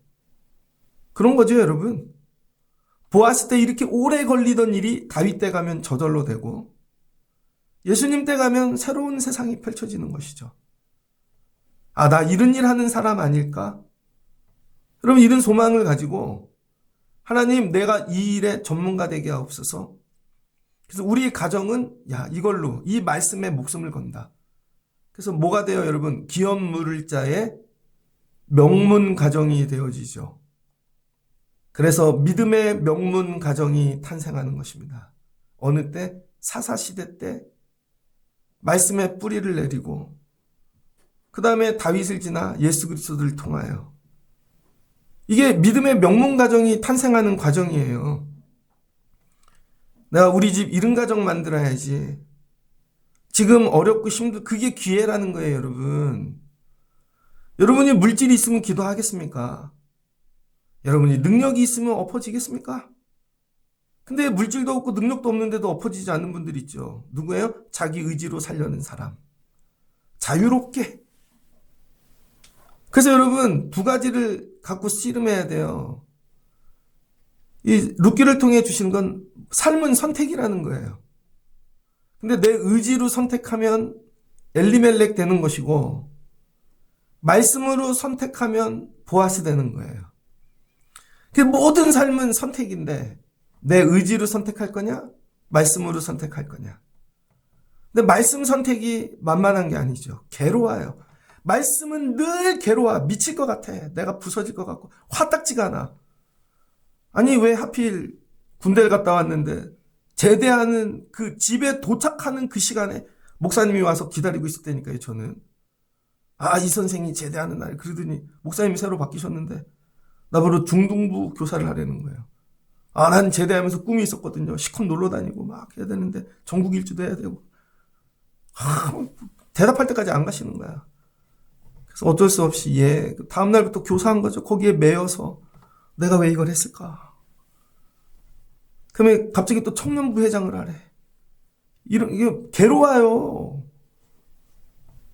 그런 거죠, 여러분. 보아스 때 이렇게 오래 걸리던 일이 다윗 때 가면 저절로 되고 예수님 때 가면 새로운 세상이 펼쳐지는 것이죠. 아, 나 이런 일 하는 사람 아닐까? 여러분 이런 소망을 가지고 하나님 내가 이 일에 전문가 되게 하옵소서. 그래서 우리 가정은 이걸로 이 말씀에 목숨을 건다. 그래서 뭐가 돼요, 여러분? 기업 물을 자의 명문 가정이 되어지죠. 그래서 믿음의 명문 가정이 탄생하는 것입니다. 어느 때? 사사시대 때 말씀의 뿌리를 내리고 그 다음에 다윗을 지나 예수 그리스도를 통하여 이게 믿음의 명문 가정이 탄생하는 과정이에요. 내가 우리 집 이른 가정 만들어야지. 지금 어렵고 힘들고 그게 기회라는 거예요, 여러분. 여러분이 물질이 있으면 기도하겠습니까? 여러분이 능력이 있으면 엎어지겠습니까? 근데 물질도 없고 능력도 없는데도 엎어지지 않는 분들 있죠. 누구예요? 자기 의지로 살려는 사람. 자유롭게. 그래서 여러분 두 가지를 갖고 씨름해야 돼요. 이 룻기를 통해 주시는 건 삶은 선택이라는 거예요. 근데 내 의지로 선택하면 엘리멜렉 되는 것이고 말씀으로 선택하면 보아스 되는 거예요. 그 모든 삶은 선택인데 내 의지로 선택할 거냐? 말씀으로 선택할 거냐? 근데 말씀 선택이 만만한 게 아니죠. 괴로워요. 말씀은 늘 괴로워. 미칠 것 같아. 내가 부서질 것 같고 화딱지가 않아. 아니 왜 하필 군대를 갔다 왔는데 제대하는 그 집에 도착하는 그 시간에 목사님이 와서 기다리고 있었다니까요. 저는 이 선생이 제대하는 날. 그러더니 목사님이 새로 바뀌셨는데 나보고 중등부 교사를 하려는 거예요. 난 제대하면서 꿈이 있었거든요. 시컷 놀러 다니고 막 해야 되는데 전국 일주도 해야 되고 대답할 때까지 안 가시는 거야. 그래서 어쩔 수 없이 다음 날부터 교사한 거죠. 거기에 매여서 내가 왜 이걸 했을까? 그러면 갑자기 또 청년부 회장을 하래. 이게 괴로워요.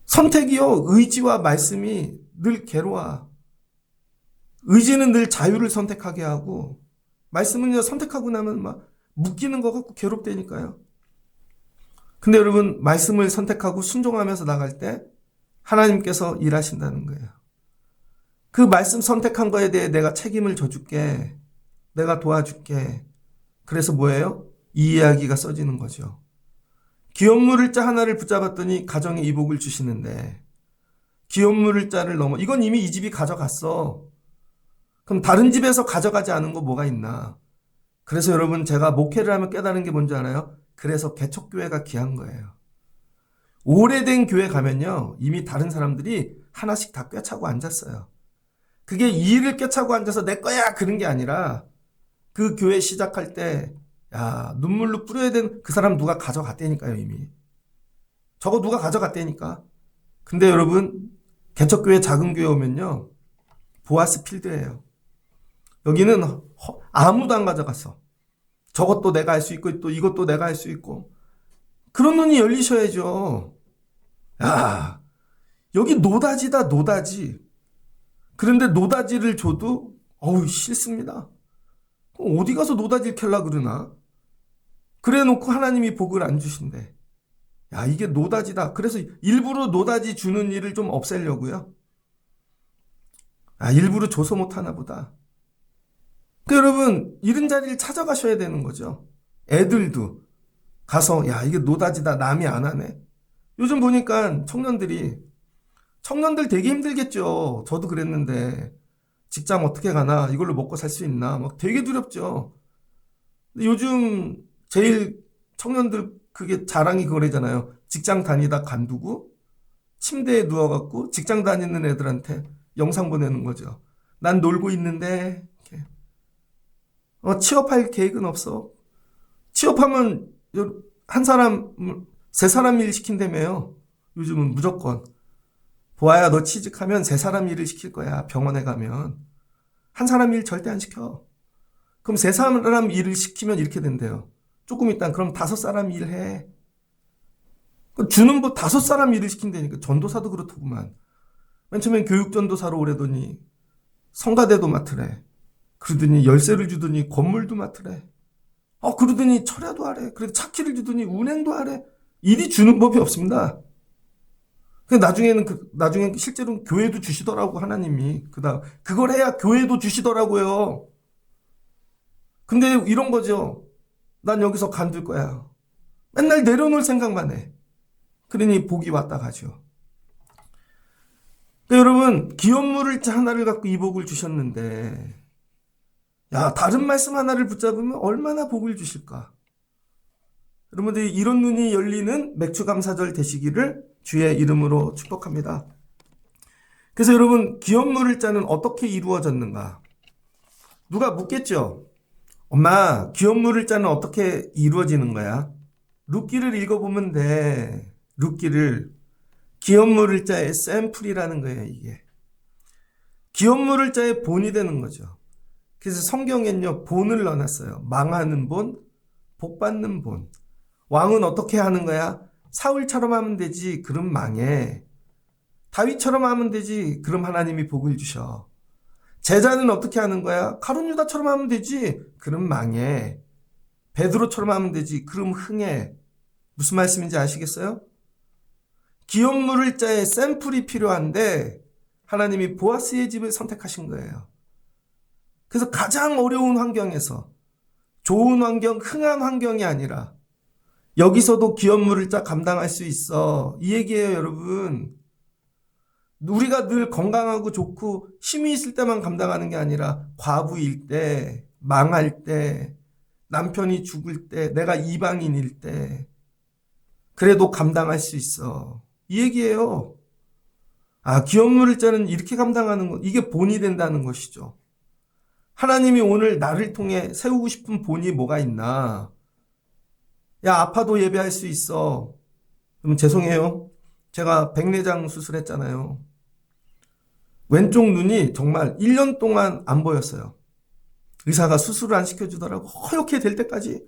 선택이요. 의지와 말씀이 늘 괴로워. 의지는 늘 자유를 선택하게 하고 말씀은요 선택하고 나면 막 묶이는 것 같고 괴롭다니까요. 근데 여러분 말씀을 선택하고 순종하면서 나갈 때 하나님께서 일하신다는 거예요. 그 말씀 선택한 거에 대해 내가 책임을 져줄게. 내가 도와줄게. 그래서 뭐예요? 이 이야기가 써지는 거죠. 기업 물을 자 하나를 붙잡았더니 가정에 이복을 주시는데 기업 물을 자를 넘어 이건 이미 이 집이 가져갔어. 그럼 다른 집에서 가져가지 않은 거 뭐가 있나? 그래서 여러분 제가 목회를 하면 깨달은 게 뭔지 알아요? 그래서 개척교회가 귀한 거예요. 오래된 교회 가면요 이미 다른 사람들이 하나씩 다 꿰차고 앉았어요. 그게 이 일을 꿰차고 앉아서 내 거야 그런 게 아니라 그 교회 시작할 때 눈물로 뿌려야 되는 그 사람 누가 가져갔다니까요 이미. 저거 누가 가져갔다니까. 근데 여러분 개척교회 작은 교회 오면요 보아스 필드예요. 여기는 아무도 안 가져갔어. 저것도 내가 할 수 있고 또 이것도 내가 할 수 있고. 그런 눈이 열리셔야죠. 여기 노다지다 노다지. 그런데 노다지를 줘도 싫습니다. 어디 가서 노다지를 캘라 그러나? 그래 놓고 하나님이 복을 안 주신대. 이게 노다지다. 그래서 일부러 노다지 주는 일을 좀 없애려고요. 일부러 줘서 못하나 보다. 여러분 이런 자리를 찾아가셔야 되는 거죠. 애들도 가서 이게 노다지다 남이 안 하네. 요즘 보니까 청년들 되게 힘들겠죠. 저도 그랬는데 직장 어떻게 가나 이걸로 먹고 살 수 있나 막 되게 두렵죠. 근데 요즘 제일 청년들 그게 자랑이 그거래잖아요. 직장 다니다 간두고 침대에 누워갖고 직장 다니는 애들한테 영상 보내는 거죠. 난 놀고 있는데 취업할 계획은 없어. 취업하면 세 사람 일 시킨다며요. 요즘은 무조건. 보아야 너 취직하면 세 사람 일을 시킬 거야. 병원에 가면. 한 사람 일 절대 안 시켜. 그럼 세 사람 일을 시키면 이렇게 된대요. 조금 있다 그럼 5사람 일해. 주는 뭐 5사람 일을 시킨다니까. 전도사도 그렇더구만. 맨 처음엔 교육전도사로 오래더니 성가대도 맡으래. 그러더니 열쇠를 주더니 건물도 맡으래. 그러더니 철야도 하래. 그래도 차키를 주더니 운행도 하래. 일이 주는 법이 없습니다. 나중에는 실제로 교회도 주시더라고 하나님이. 그걸 해야 교회도 주시더라고요. 근데 이런 거죠. 난 여기서 간둘 거야. 맨날 내려놓을 생각만 해. 그러니 복이 왔다 가죠. 여러분 기업 물을 자 하나를 갖고 이복을 주셨는데 다른 말씀 하나를 붙잡으면 얼마나 복을 주실까? 여러분들이 이런 눈이 열리는 맥주감사절 되시기를 주의 이름으로 축복합니다. 그래서 여러분 기업 물을 자는 어떻게 이루어졌는가? 누가 묻겠죠? 엄마 기업 물을 자는 어떻게 이루어지는 거야? 룻기를 읽어보면 돼. 룻기를. 기업 물을 자의 샘플이라는 거예요 이게. 기업 물을 자의 본이 되는 거죠. 그래서 성경엔요 본을 넣어놨어요. 망하는 본, 복 받는 본. 왕은 어떻게 하는 거야? 사울처럼 하면 되지 그럼 망해. 다윗처럼 하면 되지 그럼 하나님이 복을 주셔. 제자는 어떻게 하는 거야? 가룟 유다처럼 하면 되지 그럼 망해. 베드로처럼 하면 되지 그럼 흥해. 무슨 말씀인지 아시겠어요? 기업 물을 자의 샘플이 필요한데 하나님이 보아스의 집을 선택하신 거예요. 그래서 가장 어려운 환경에서 좋은 환경, 흥한 환경이 아니라 여기서도 기업 물을 자 감당할 수 있어. 이 얘기예요, 여러분. 우리가 늘 건강하고 좋고 힘이 있을 때만 감당하는 게 아니라 과부일 때, 망할 때, 남편이 죽을 때, 내가 이방인일 때 그래도 감당할 수 있어. 이 얘기예요. 기업물자는 이렇게 감당하는 것, 이게 본이 된다는 것이죠. 하나님이 오늘 나를 통해 세우고 싶은 본이 뭐가 있나? 야, 아파도 예배할 수 있어. 그럼 죄송해요. 제가 백내장 수술했잖아요. 왼쪽 눈이 정말 1년 동안 안 보였어요. 의사가 수술을 안 시켜주더라고. 허옇게 될 때까지.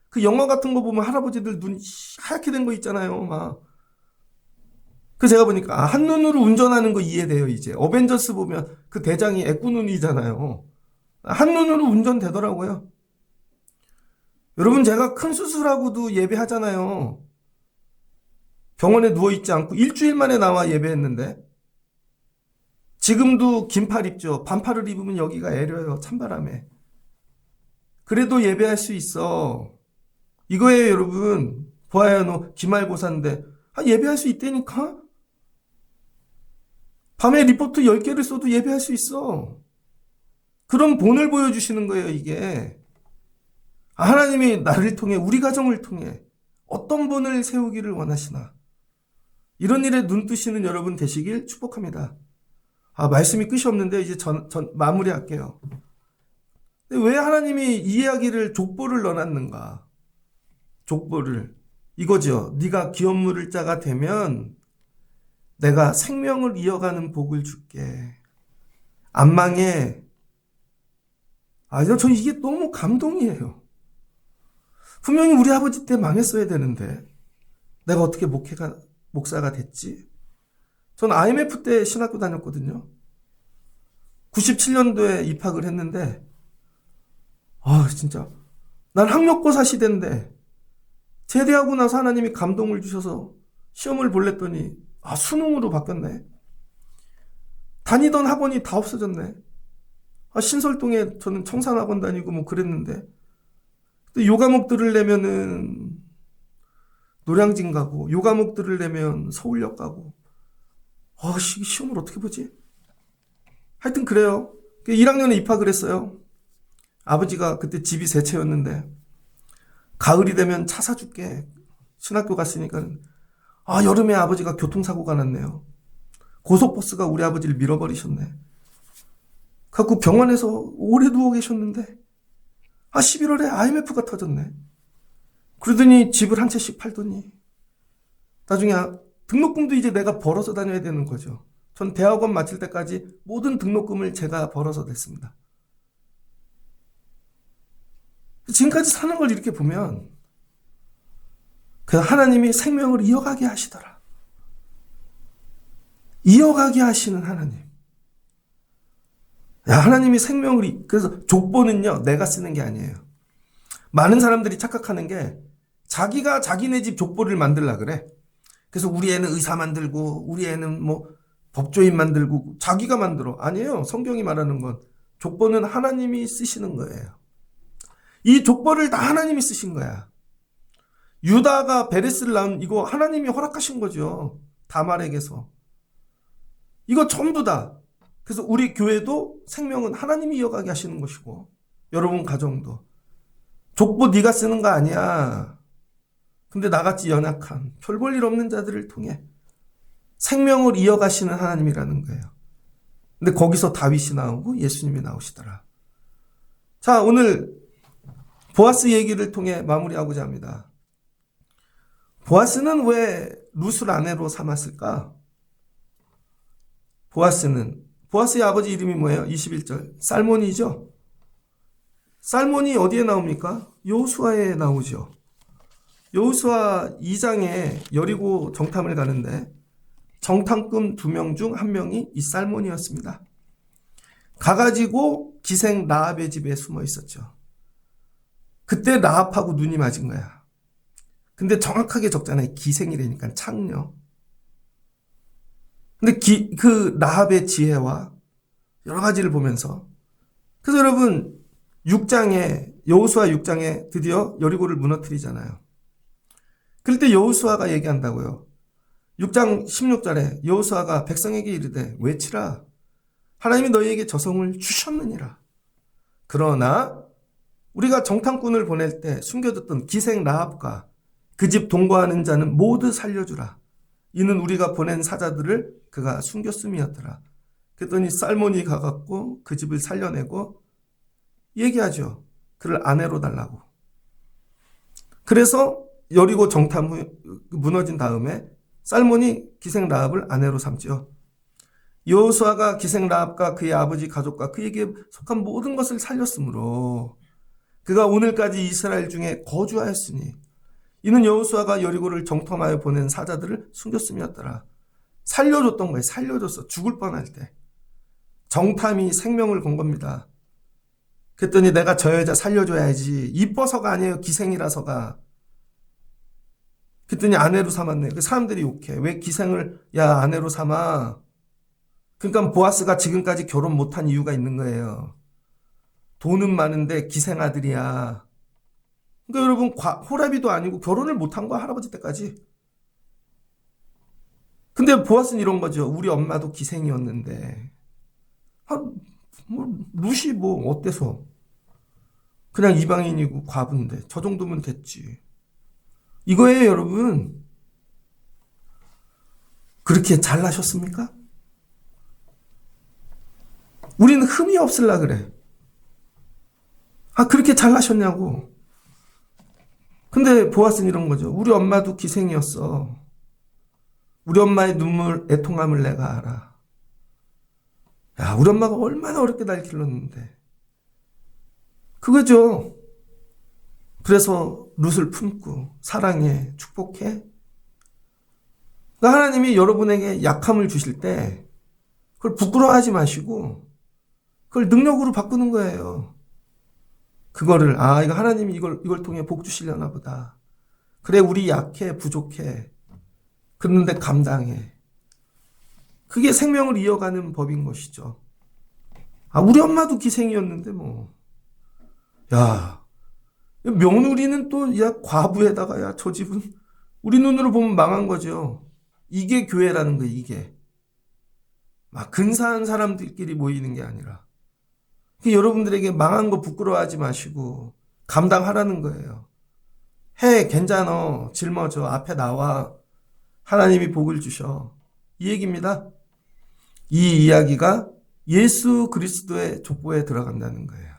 그 영화 같은 거 보면 할아버지들 눈이 하얗게 된 거 있잖아요. 막. 그 제가 보니까 한눈으로 운전하는 거 이해돼요. 이제 어벤져스 보면 그 대장이 애꾸눈이잖아요. 한눈으로 운전되더라고요. 여러분, 제가 큰 수술하고도 예배하잖아요. 병원에 누워있지 않고 일주일 만에 나와 예배했는데, 지금도 긴팔 입죠. 반팔을 입으면 여기가 애려요. 찬바람에. 그래도 예배할 수 있어. 이거예요, 여러분. 보아야 너 기말고사인데 예배할 수 있다니까? 밤에 리포트 10개를 써도 예배할 수 있어. 그런 본을 보여주시는 거예요, 이게. 하나님이 나를 통해, 우리 가정을 통해 어떤 본을 세우기를 원하시나. 이런 일에 눈 뜨시는 여러분 되시길 축복합니다. 말씀이 끝이 없는데 이제 전 마무리할게요. 왜 하나님이 이 이야기를 족보를 넣어놨는가? 족보를. 이거죠. 네가 기업물을 자가 되면 내가 생명을 이어가는 복을 줄게. 안 망해. 전 이게 너무 감동이에요. 분명히 우리 아버지 때 망했어야 되는데 내가 어떻게 목사가 됐지? 전 IMF 때 신학교 다녔거든요. 97년도에 입학을 했는데 진짜 난 학력고사 시대인데 제대하고 나서 하나님이 감동을 주셔서 시험을 볼랬더니 수능으로 바뀌었네. 다니던 학원이 다 없어졌네. 신설동에 저는 청산학원 다니고 뭐 그랬는데 요과목 들으려면은 노량진 가고 요과목 들으려면 서울역 가고 시험을 어떻게 보지? 하여튼 그래요. 1학년에 입학을 했어요. 아버지가 그때 집이 세 채였는데 가을이 되면 차 사줄게. 신학교 갔으니까. 여름에 아버지가 교통사고가 났네요. 고속버스가 우리 아버지를 밀어버리셨네. 갖고 병원에서 오래 누워 계셨는데 11월에 IMF가 터졌네. 그러더니 집을 한 채씩 팔더니 나중에 등록금도 이제 내가 벌어서 다녀야 되는 거죠. 전 대학원 마칠 때까지 모든 등록금을 제가 벌어서 냈습니다. 지금까지 사는 걸 이렇게 보면 하나님이 생명을 이어가게 하시더라. 이어가게 하시는 하나님. 하나님이 생명을, 그래서 족보는요, 내가 쓰는 게 아니에요. 많은 사람들이 착각하는 게 자기가 자기네 집 족보를 만들라 그래. 그래서 우리 애는 의사 만들고, 우리 애는 법조인 만들고, 자기가 만들어. 아니에요. 성경이 말하는 건 족보는 하나님이 쓰시는 거예요. 이 족보를 다 하나님이 쓰신 거야. 유다가 베레스를 낳은 이거 하나님이 허락하신 거죠. 다말에게서. 이거 전부 다. 그래서 우리 교회도 생명은 하나님이 이어가게 하시는 것이고 여러분 가정도. 족보 네가 쓰는 거 아니야. 근데 나같이 연약한 별 볼 일 없는 자들을 통해 생명을 이어가시는 하나님이라는 거예요. 근데 거기서 다윗이 나오고 예수님이 나오시더라. 자, 오늘 보아스 얘기를 통해 마무리하고자 합니다. 보아스는 왜 룻을 아내로 삼았을까? 보아스의 아버지 이름이 뭐예요? 21절. 살몬이죠? 살몬이 어디에 나옵니까? 여호수아에 나오죠. 여호수아 2장에 여리고 정탐을 가는데 정탐꾼 2명 중 1명이 이 살몬이었습니다. 가가지고 기생 라합의 집에 숨어 있었죠. 그때 라합하고 눈이 맞은 거야. 근데 정확하게 적잖아요. 기생이라니까 창녀. 근데 그 라합의 지혜와 여러 가지를 보면서 그래서 여러분 6장에 여호수아 6장에 드디어 여리고를 무너뜨리잖아요. 그럴 때 여호수아가 얘기한다고요. 6장 16절에 여호수아가 백성에게 이르되 외치라. 하나님이 너희에게 저 성을 주셨느니라. 그러나 우리가 정탐꾼을 보낼 때 숨겨뒀던 기생 라합과 그 집 동거하는 자는 모두 살려주라. 이는 우리가 보낸 사자들을 그가 숨겼음이었더라. 그랬더니 살몬이 가갖고 그 집을 살려내고 얘기하죠. 그를 아내로 달라고. 그래서 여리고 정탐 후 무너진 다음에 살몬이 기생 라합을 아내로 삼죠. 여호수아가 기생 라합과 그의 아버지 가족과 그에게 속한 모든 것을 살렸으므로 그가 오늘까지 이스라엘 중에 거주하였으니 이는 여호수아가 여리고를 정탐하여 보낸 사자들을 숨겼음이었더라. 살려줬던 거예요. 살려줬어. 죽을 뻔할 때. 정탐이 생명을 건 겁니다. 그랬더니 내가 저 여자 살려줘야지. 이뻐서가 아니에요. 기생이라서가. 그랬더니 아내로 삼았네. 그 사람들이 욕해. 왜 기생을 아내로 삼아? 그러니까 보아스가 지금까지 결혼 못한 이유가 있는 거예요. 돈은 많은데 기생 아들이야. 그러니까 여러분 호라비도 아니고 결혼을 못한 거야. 할아버지 때까지. 근데 보아스는 이런 거죠. 우리 엄마도 기생이었는데 루시 어때서? 그냥 이방인이고 과부인데 저 정도면 됐지. 이거예요, 여러분. 그렇게 잘나셨습니까? 우리는 흠이 없을라 그래. 그렇게 잘나셨냐고. 근데 보아스는 이런 거죠. 우리 엄마도 기생이었어. 우리 엄마의 눈물, 애통함을 내가 알아. 우리 엄마가 얼마나 어렵게 날 길렀는데. 그거죠. 그래서 룻을 품고 사랑해, 축복해. 그러니까 하나님이 여러분에게 약함을 주실 때 그걸 부끄러워하지 마시고 그걸 능력으로 바꾸는 거예요. 그거를 이거 하나님이 이걸 통해 복 주시려나 보다. 그래, 우리 약해, 부족해. 그런데 감당해. 그게 생명을 이어가는 법인 것이죠. 우리 엄마도 기생이었는데 며느리는 또 과부에다가 저 집은 우리 눈으로 보면 망한 거죠. 이게 교회라는 거예요. 이게 근사한 사람들끼리 모이는 게 아니라 여러분들에게 망한 거 부끄러워하지 마시고 감당하라는 거예요. 괜찮아, 짊어져, 앞에 나와. 하나님이 복을 주셔. 이 얘기입니다. 이 이야기가 예수 그리스도의 족보에 들어간다는 거예요.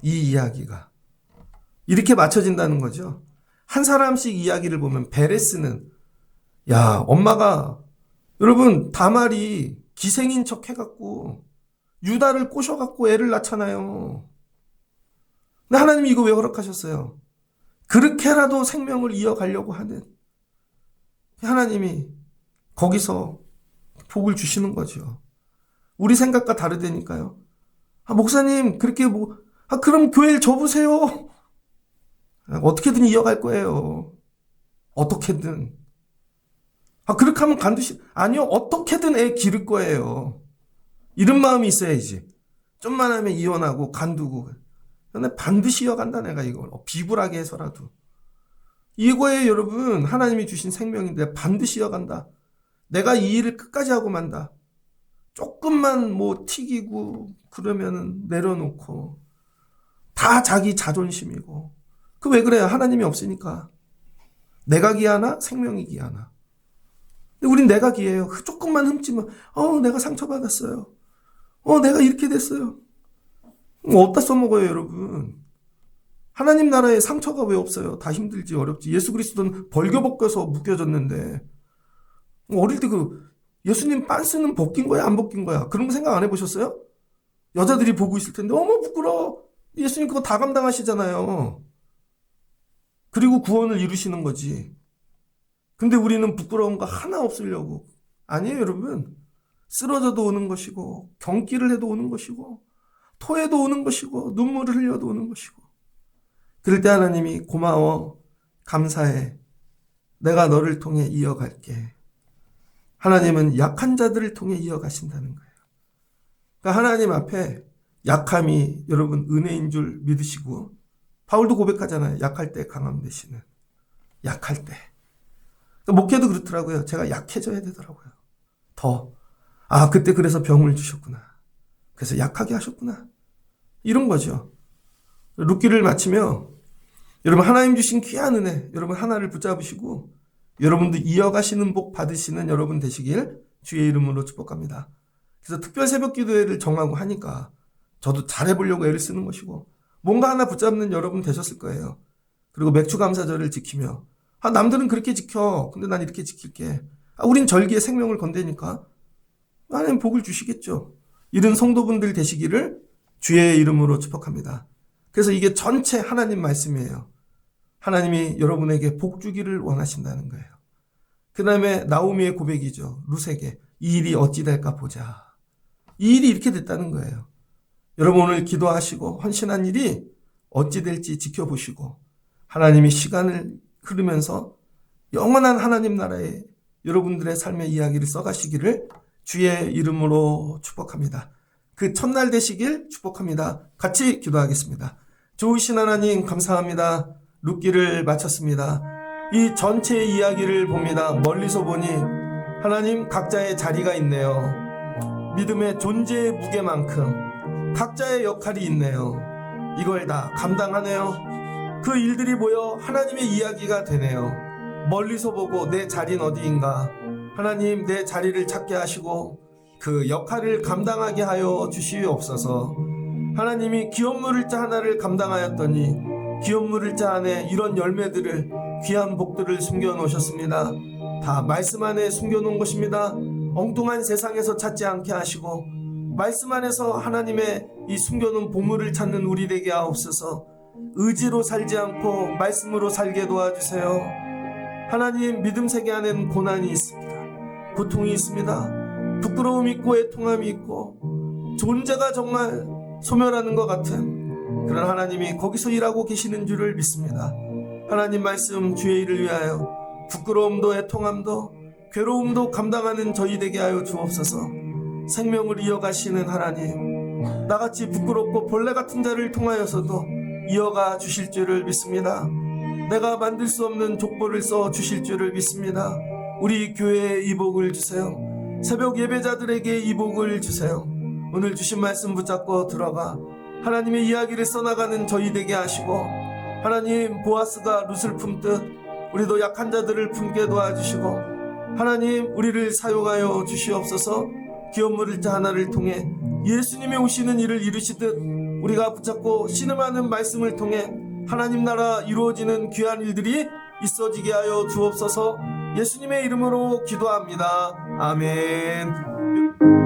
이 이야기가 이렇게 맞춰진다는 거죠. 한 사람씩 이야기를 보면 베레스는 엄마가 여러분 다말이 기생인 척 해갖고 유다를 꼬셔갖고 애를 낳잖아요. 근데 하나님이 이거 왜 허락하셨어요? 그렇게라도 생명을 이어가려고 하는 하나님이 거기서 복을 주시는 거죠. 우리 생각과 다르다니까요. 목사님 그렇게 그럼 교회를 접으세요. 어떻게든 이어갈 거예요. 어떻게든. 그렇게 하면 아니요, 어떻게든 애 기를 거예요. 이런 마음이 있어야지. 좀만 하면 이혼하고 간두고. 근데 반드시 이어간다, 내가 이걸. 비굴하게 해서라도. 이거에 여러분, 하나님이 주신 생명인데 반드시 이어간다. 내가 이 일을 끝까지 하고 만다. 조금만 튀기고 그러면 내려놓고 다 자기 자존심이고. 왜 그래요? 하나님이 없으니까. 내가 귀하나? 생명이 귀하나? 근데 우린 내가 귀해요. 조금만 흠집으면 내가 상처받았어요. 내가 이렇게 됐어요. 어디다 써먹어요, 여러분? 하나님 나라에 상처가 왜 없어요? 다 힘들지, 어렵지. 예수 그리스도는 벌겨벗겨서 묶여졌는데 어릴 때 예수님 빤스는 벗긴 거야, 안 벗긴 거야? 그런 거 생각 안 해보셨어요? 여자들이 보고 있을 텐데 어머 부끄러워. 예수님 그거 다 감당하시잖아요. 그리고 구원을 이루시는 거지. 근데 우리는 부끄러운 거 하나 없으려고. 아니에요, 여러분. 쓰러져도 오는 것이고, 경기를 해도 오는 것이고, 토해도 오는 것이고, 눈물을 흘려도 오는 것이고. 그럴 때 하나님이 고마워, 감사해, 내가 너를 통해 이어갈게. 하나님은 약한 자들을 통해 이어가신다는 거예요. 그러니까 하나님 앞에 약함이 여러분 은혜인 줄 믿으시고, 바울도 고백하잖아요. 약할 때 강함 되시는. 약할 때. 목회도 그렇더라고요. 제가 약해져야 되더라고요. 더. 그때 그래서 병을 주셨구나. 그래서 약하게 하셨구나. 이런 거죠. 룻기를 마치며 여러분 하나님 주신 귀한 은혜 여러분 하나를 붙잡으시고 여러분도 이어가시는 복 받으시는 여러분 되시길 주의 이름으로 축복합니다. 그래서 특별 새벽 기도회를 정하고 하니까 저도 잘해보려고 애를 쓰는 것이고 뭔가 하나 붙잡는 여러분 되셨을 거예요. 그리고 맥주감사절을 지키며 남들은 그렇게 지켜. 근데 난 이렇게 지킬게. 우린 절기에 생명을 건대니까 하나님 복을 주시겠죠. 이런 성도분들 되시기를 주의 이름으로 축복합니다. 그래서 이게 전체 하나님 말씀이에요. 하나님이 여러분에게 복 주기를 원하신다는 거예요. 그 다음에 나오미의 고백이죠. 룻에게 이 일이 어찌 될까 보자. 이 일이 이렇게 됐다는 거예요. 여러분 오늘 기도하시고 헌신한 일이 어찌 될지 지켜보시고 하나님이 시간을 흐르면서 영원한 하나님 나라에 여러분들의 삶의 이야기를 써가시기를 주의 이름으로 축복합니다. 그 첫날 되시길 축복합니다. 같이 기도하겠습니다. 좋으신 하나님 감사합니다. 룻기를 마쳤습니다. 이 전체 이야기를 봅니다. 멀리서 보니 하나님 각자의 자리가 있네요. 믿음의 존재의 무게만큼 각자의 역할이 있네요. 이걸 다 감당하네요. 그 일들이 모여 하나님의 이야기가 되네요. 멀리서 보고 내 자리는 어디인가? 하나님 내 자리를 찾게 하시고 그 역할을 감당하게 하여 주시옵소서. 하나님이 기업 물을자 하나를 감당하였더니 기업 물을자 안에 이런 열매들을 귀한 복들을 숨겨놓으셨습니다. 다 말씀 안에 숨겨놓은 것입니다. 엉뚱한 세상에서 찾지 않게 하시고 말씀 안에서 하나님의 이 숨겨놓은 보물을 찾는 우리 되게 하옵소서. 의지로 살지 않고 말씀으로 살게 도와주세요. 하나님 믿음 세계 안에는 고난이 있습니다. 고통이 있습니다. 부끄러움이 있고 애통함이 있고 존재가 정말 소멸하는 것 같은 그런 하나님이 거기서 일하고 계시는 줄을 믿습니다. 하나님 말씀 주의 일을 위하여 부끄러움도 애통함도 괴로움도 감당하는 저희 되게 하여 주옵소서. 생명을 이어가시는 하나님 나같이 부끄럽고 벌레 같은 자를 통하여서도 이어가 주실 줄을 믿습니다. 내가 만들 수 없는 족보를 써 주실 줄을 믿습니다. 우리 교회에 이 복을 주세요. 새벽 예배자들에게 이 복을 주세요. 오늘 주신 말씀 붙잡고 들어가 하나님의 이야기를 써나가는 저희 되게 하시고 하나님 보아스가 룻을 품듯 우리도 약한 자들을 품게 도와주시고 하나님 우리를 사용하여 주시옵소서. 기업 물을 자 하나를 통해 예수님이 오시는 일을 이루시듯 우리가 붙잡고 신음하는 말씀을 통해 하나님 나라 이루어지는 귀한 일들이 있어지게 하여 주옵소서. 예수님의 이름으로 기도합니다. 아멘.